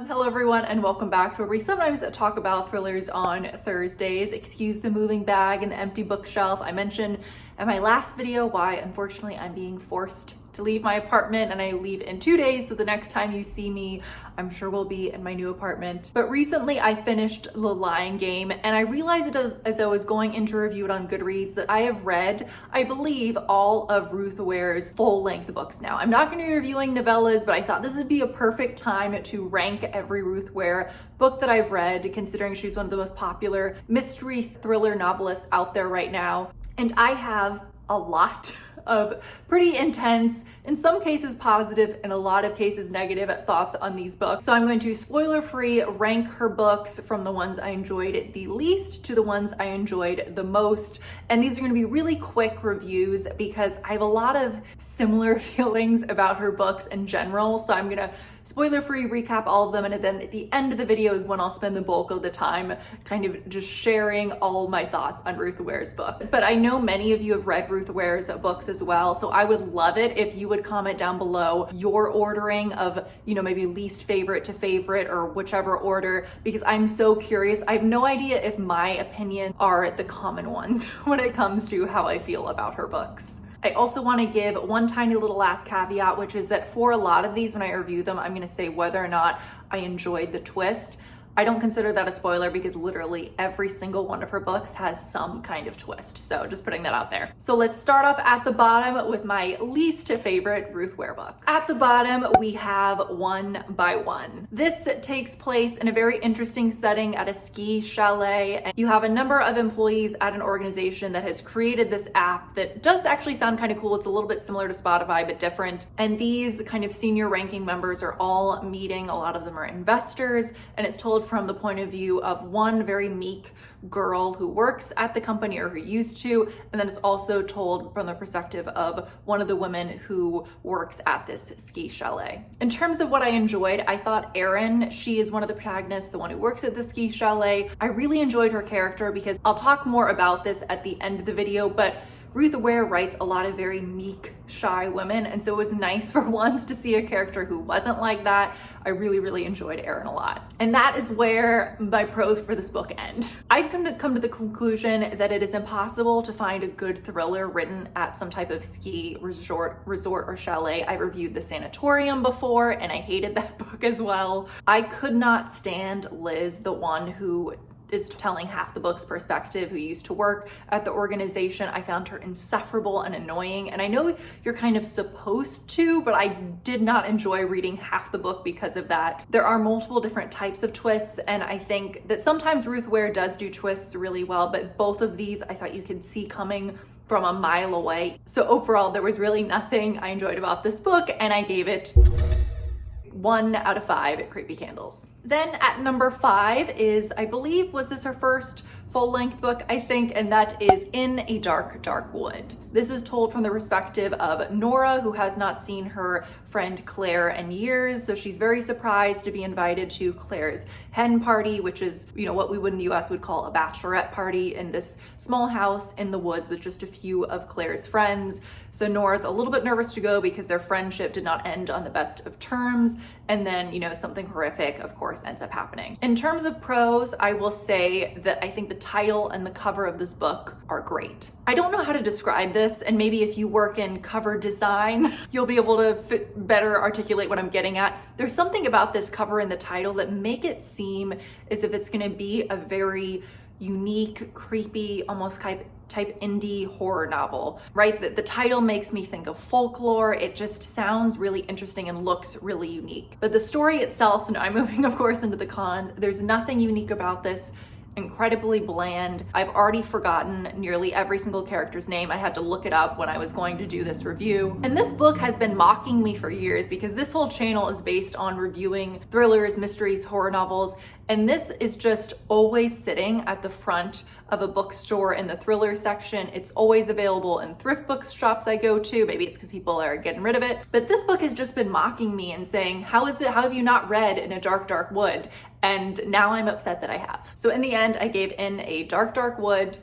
Hello everyone and welcome back to where we sometimes talk about thrillers on Thursdays. Excuse the moving bag and the empty bookshelf. I mentioned in my last video why unfortunately I'm being forced to leave my apartment, and I leave in 2 days, so the next time you see me I'm sure we'll be in my new apartment. But recently I finished The Lying Game and I realized as I was going in to review it on Goodreads that I have read, I believe, all of Ruth Ware's full-length books now. I'm not going to be reviewing novellas, but I thought this would be a perfect time to rank every Ruth Ware book that I've read, considering she's one of the most popular mystery thriller novelists out there right now. And I have a lot of pretty intense, in some cases positive, in a lot of cases negative thoughts on these books. So I'm going to spoiler-free rank her books from the ones I enjoyed the least to the ones I enjoyed the most. And these are going to be really quick reviews because I have a lot of similar feelings about her books in general. So I'm gonna spoiler-free recap all of them, and then at the end of the video is when I'll spend the bulk of the time kind of just sharing all my thoughts on Ruth Ware's book. But I know many of you have read Ruth Ware's books as well, so I would love it if you would comment down below your ordering of, maybe least favorite to favorite or whichever order, because I'm so curious. I have no idea if my opinions are the common ones when it comes to how I feel about her books. I also want to give one tiny little last caveat, which is that for a lot of these, when I review them, I'm going to say whether or not I enjoyed the twist. I don't consider that a spoiler because literally every single one of her books has some kind of twist. So just putting that out there. So let's start off at the bottom with my least favorite Ruth Ware book. At the bottom, we have One by One. This takes place in a very interesting setting at a ski chalet. And you have a number of employees at an organization that has created this app that does actually sound kind of cool. It's a little bit similar to Spotify, but different. And these kind of senior ranking members are all meeting. A lot of them are investors, and it's told from the point of view of one very meek girl who works at the company, or who used to, and then it's also told from the perspective of one of the women who works at this ski chalet. In terms of what I enjoyed, I thought Erin, she is one of the protagonists, the one who works at the ski chalet. I really enjoyed her character because I'll talk more about this at the end of the video, but Ruth Ware writes a lot of very meek, shy women, and so it was nice for once to see a character who wasn't like that. I really enjoyed Erin a lot. And that is where my pros for this book end. I've come to the conclusion that it is impossible to find a good thriller written at some type of ski resort or chalet. I reviewed The Sanatorium before, and I hated that book as well. I could not stand Liz, the one who is telling half the book's perspective, who used to work at the organization. I found her insufferable and annoying, and I know you're kind of supposed to, but I did not enjoy reading half the book because of that. There are multiple different types of twists, and I think that sometimes Ruth Ware does do twists really well, but both of these I thought you could see coming from a mile away. So overall, there was really nothing I enjoyed about this book, and I gave it 1 out of 5 creepy candles. Then at number 5 is, I believe, was this her first full-length book, I think, and that is In a Dark, Dark Wood. This is told from the perspective of Nora, who has not seen her friend Claire in years, so she's very surprised to be invited to Claire's hen party, which is, what we in the US would call a bachelorette party, in this small house in the woods with just a few of Claire's friends. So Nora's a little bit nervous to go because their friendship did not end on the best of terms, and then, something horrific, of course, ends up happening. In terms of pros, I will say that I think the title and the cover of this book are great. I don't know how to describe this, and maybe if you work in cover design, you'll be able to better articulate what I'm getting at. There's something about this cover and the title that make it seem as if it's gonna be a very unique, creepy, almost type indie horror novel, right? The title makes me think of folklore. It just sounds really interesting and looks really unique. But the story itself, so now I'm moving, of course, into the cons, there's nothing unique about this. Incredibly bland. I've already forgotten nearly every single character's name. I had to look it up when I was going to do this review. And this book has been mocking me for years because this whole channel is based on reviewing thrillers, mysteries, horror novels, and this is just always sitting at the front of a bookstore in the thriller section. It's always available in thrift book shops I go to. Maybe it's because people are getting rid of it. But this book has just been mocking me and saying, how have you not read In a Dark, Dark Wood? And now I'm upset that I have. So in the end, I gave In a Dark, Dark Wood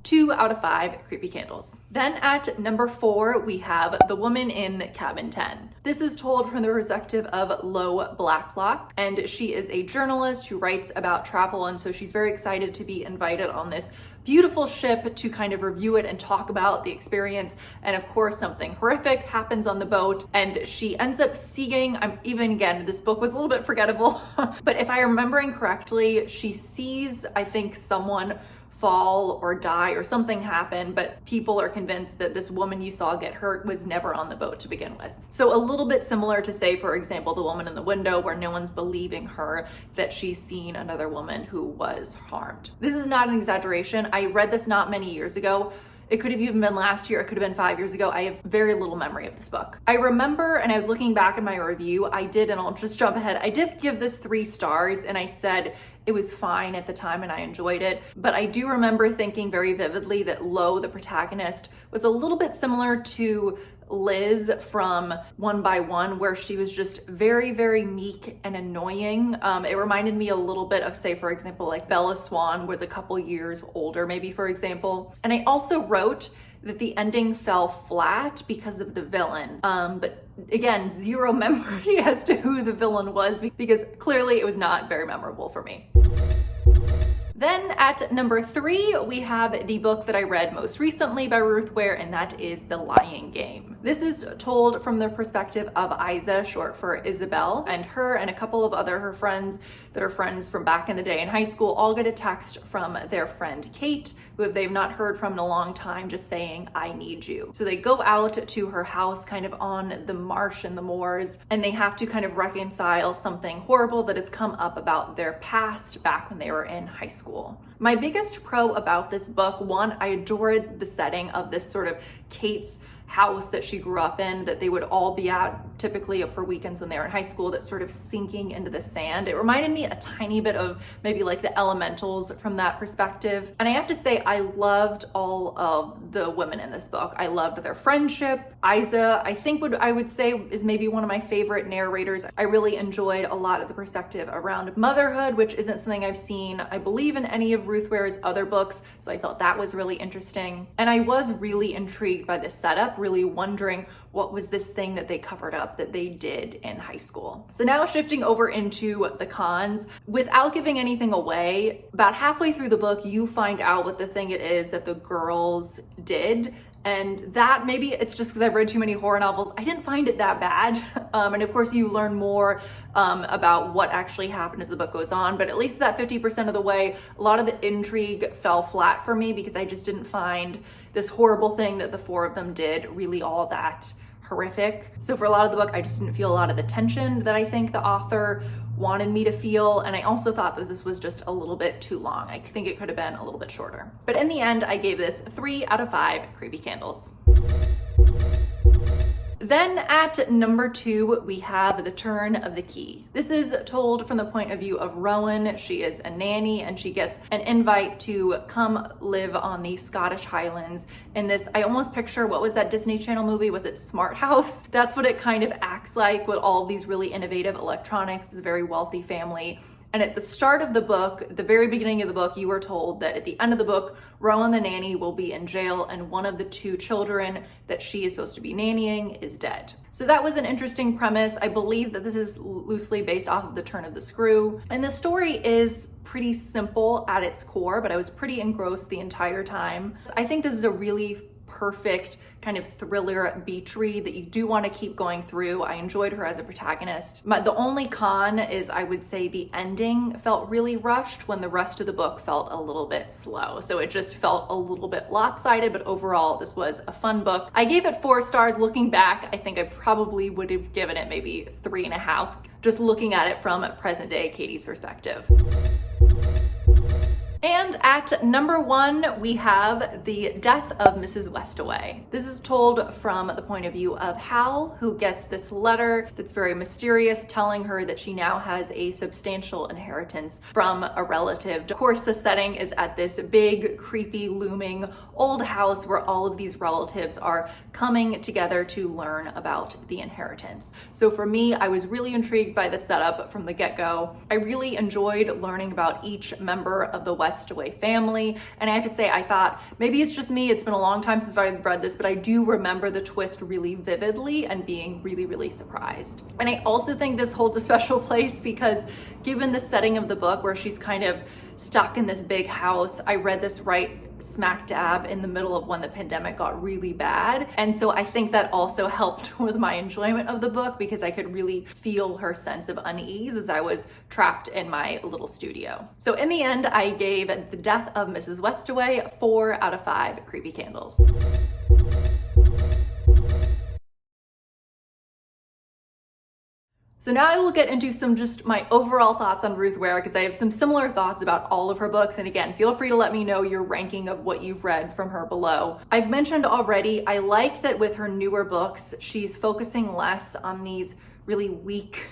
2 out of 5 creepy candles. Then at number 4, we have The Woman in Cabin 10. This is told from the perspective of Lo Blacklock, and she is a journalist who writes about travel, and so she's very excited to be invited on this beautiful ship to kind of review it and talk about the experience. And of course, something horrific happens on the boat, and she ends up seeing, again, this book was a little bit forgettable, but if I'm remembering correctly, she sees, I think, someone fall or die or something happen, but people are convinced that this woman you saw get hurt was never on the boat to begin with. So a little bit similar to, say, for example, The Woman in the Window, where no one's believing her that she's seen another woman who was harmed. This is not an exaggeration. I read this not many years ago. It could have even been last year, it could have been 5 years ago. I have very little memory of this book. I remember, and I was looking back in my review, and I'll just jump ahead, I did give this 3 stars, and I said it was fine at the time and I enjoyed it. But I do remember thinking very vividly that Lo, the protagonist, was a little bit similar to Liz from One by One, where she was just very, very meek and annoying. It reminded me a little bit of, say, for example, like Bella Swan was a couple years older, maybe, for example. And I also wrote that the ending fell flat because of the villain. But again, zero memory as to who the villain was, because clearly it was not very memorable for me. Then at number 3, we have the book that I read most recently by Ruth Ware, and that is The Lying Game. This is told from the perspective of Isa, short for Isabel, and her and a couple of her friends that are friends from back in the day in high school all get a text from their friend Kate, who they've not heard from in a long time, just saying, "I need you." So they go out to her house kind of on the marsh and the moors, and they have to kind of reconcile something horrible that has come up about their past back when they were in high school. My biggest pro about this book, one, I adored the setting of this sort of Kate's house that she grew up in, that they would all be at typically for weekends when they were in high school, that's sort of sinking into the sand. It reminded me a tiny bit of maybe like the Elementals from that perspective. And I have to say, I loved all of the women in this book. I loved their friendship. Isa, I think I would say is maybe one of my favorite narrators. I really enjoyed a lot of the perspective around motherhood, which isn't something I've seen, I believe, in any of Ruth Ware's other books. So I thought that was really interesting. And I was really intrigued by the setup, really wondering what was this thing that they covered up that they did in high school. So now shifting over into the cons, without giving anything away, about halfway through the book, you find out what the thing it is that the girls did. And that, maybe it's just because I've read too many horror novels, I didn't find it that bad. And of course you learn more about what actually happened as the book goes on, but at least that 50% of the way, a lot of the intrigue fell flat for me because I just didn't find this horrible thing that the 4 of them did really all that horrific. So for a lot of the book, I just didn't feel a lot of the tension that I think the author wanted me to feel, and I also thought that this was just a little bit too long. I think it could have been a little bit shorter. But in the end, I gave this 3 out of 5 creepy candles. Then at number 2, we have The Turn of the Key. This is told from the point of view of Rowan. She is a nanny and she gets an invite to come live on the Scottish Highlands in this, I almost picture, what was that Disney Channel movie? Was it Smart House? That's what it kind of acts like, with all of these really innovative electronics. It's a very wealthy family. And at the start of the book, the very beginning of the book, you were told that at the end of the book, Rowan the nanny will be in jail and one of the 2 children that she is supposed to be nannying is dead. So that was an interesting premise. I believe that this is loosely based off of The Turn of the Screw. And the story is pretty simple at its core, but I was pretty engrossed the entire time. I think this is a really perfect kind of thriller beach read that you do want to keep going through. I enjoyed her as a protagonist. But the only con is, I would say, the ending felt really rushed when the rest of the book felt a little bit slow. So it just felt a little bit lopsided, but overall this was a fun book. I gave it 4 stars. Looking back, I think I probably would have given it maybe 3.5, just looking at it from present day Katie's perspective. And at number 1, we have The Death of Mrs. Westaway. This is told from the point of view of Hal, who gets this letter that's very mysterious, telling her that she now has a substantial inheritance from a relative. Of course, the setting is at this big, creepy, looming old house where all of these relatives are coming together to learn about the inheritance. So for me, I was really intrigued by the setup from the get-go. I really enjoyed learning about each member of the West Westaway family. And I have to say, I thought, maybe it's just me, it's been a long time since I've read this, but I do remember the twist really vividly and being really, really surprised. And I also think this holds a special place because given the setting of the book where she's kind of stuck in this big house, I read this right smack dab in the middle of when the pandemic got really bad. And so I think that also helped with my enjoyment of the book because I could really feel her sense of unease as I was trapped in my little studio. So in the end, I gave The Death of Mrs. Westaway 4 out of 5 creepy candles. So now I will get into just my overall thoughts on Ruth Ware because I have some similar thoughts about all of her books. And again, feel free to let me know your ranking of what you've read from her below. I've mentioned already, I like that with her newer books, she's focusing less on these really weak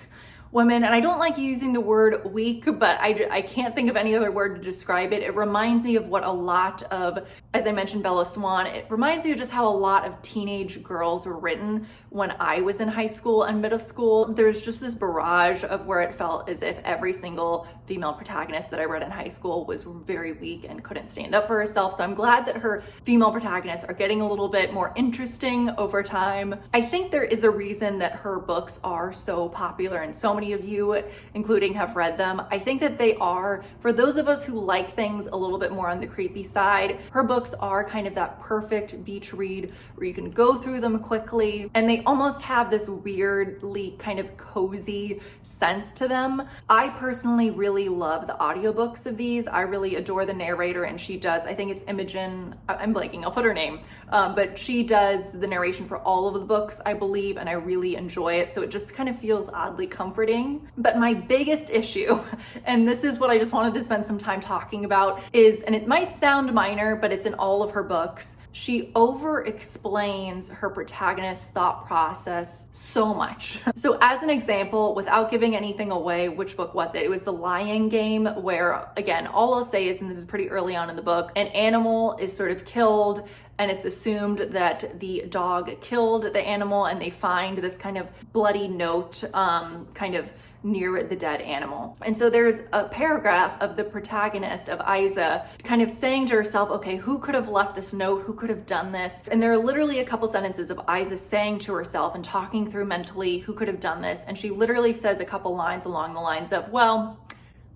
women. And I don't like using the word weak, but I can't think of any other word to describe it. It reminds me of what a lot of, as I mentioned, Bella Swan, it reminds me of just how a lot of teenage girls were written when I was in high school and middle school. There's just this barrage of where it felt as if every single female protagonist that I read in high school was very weak and couldn't stand up for herself. So I'm glad that her female protagonists are getting a little bit more interesting over time. I think there is a reason that her books are so popular and so many of you, including, have read them. I think that they are, for those of us who like things a little bit more on the creepy side, her books are kind of that perfect beach read where you can go through them quickly and they almost have this weirdly kind of cozy sense to them. I personally really love the audiobooks of these. I really adore the narrator, and she does, I think it's Imogen, I'm blanking, I'll put her name, but she does the narration for all of the books, I believe, and I really enjoy it. So it just kind of feels oddly comforting. But my biggest issue, and this is what I just wanted to spend some time talking about, is, and it might sound minor, but it's in all of her books, she over-explains her protagonist's thought process so much. So as an example, without giving anything away, which book was it? It was The Lying Game, where, again, all I'll say is, and this is pretty early on in the book, an animal is sort of killed and it's assumed that the dog killed the animal, and they find this kind of bloody note kind of near the dead animal. And so there's a paragraph of the protagonist, of Isa, kind of saying to herself, okay, who could have left this note? Who could have done this? And there are literally a couple sentences of Isa saying to herself and talking through mentally who could have done this. And she literally says a couple lines along the lines of, well,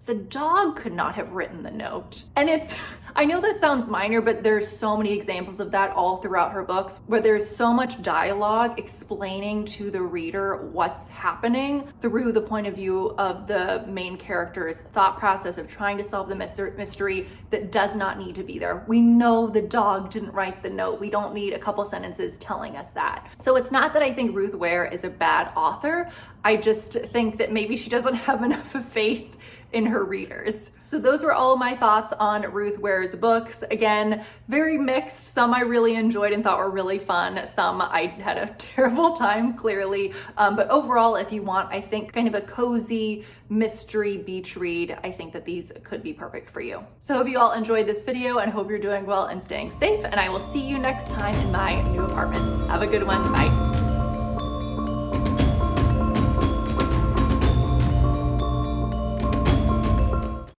the dog could not have written the note. And it's, I know that sounds minor, but there's so many examples of that all throughout her books, where there's so much dialogue explaining to the reader what's happening through the point of view of the main character's thought process of trying to solve the mystery that does not need to be there. We know the dog didn't write the note. We don't need a couple sentences telling us that. So it's not that I think Ruth Ware is a bad author. I just think that maybe she doesn't have enough faith in her readers. So those were all of my thoughts on Ruth Ware's books. Again, very mixed. Some I really enjoyed and thought were really fun. Some I had a terrible time, clearly. But overall, if you want, I think, kind of a cozy mystery beach read, I think that these could be perfect for you. So I hope you all enjoyed this video and hope you're doing well and staying safe. And I will see you next time in my new apartment. Have a good one. Bye.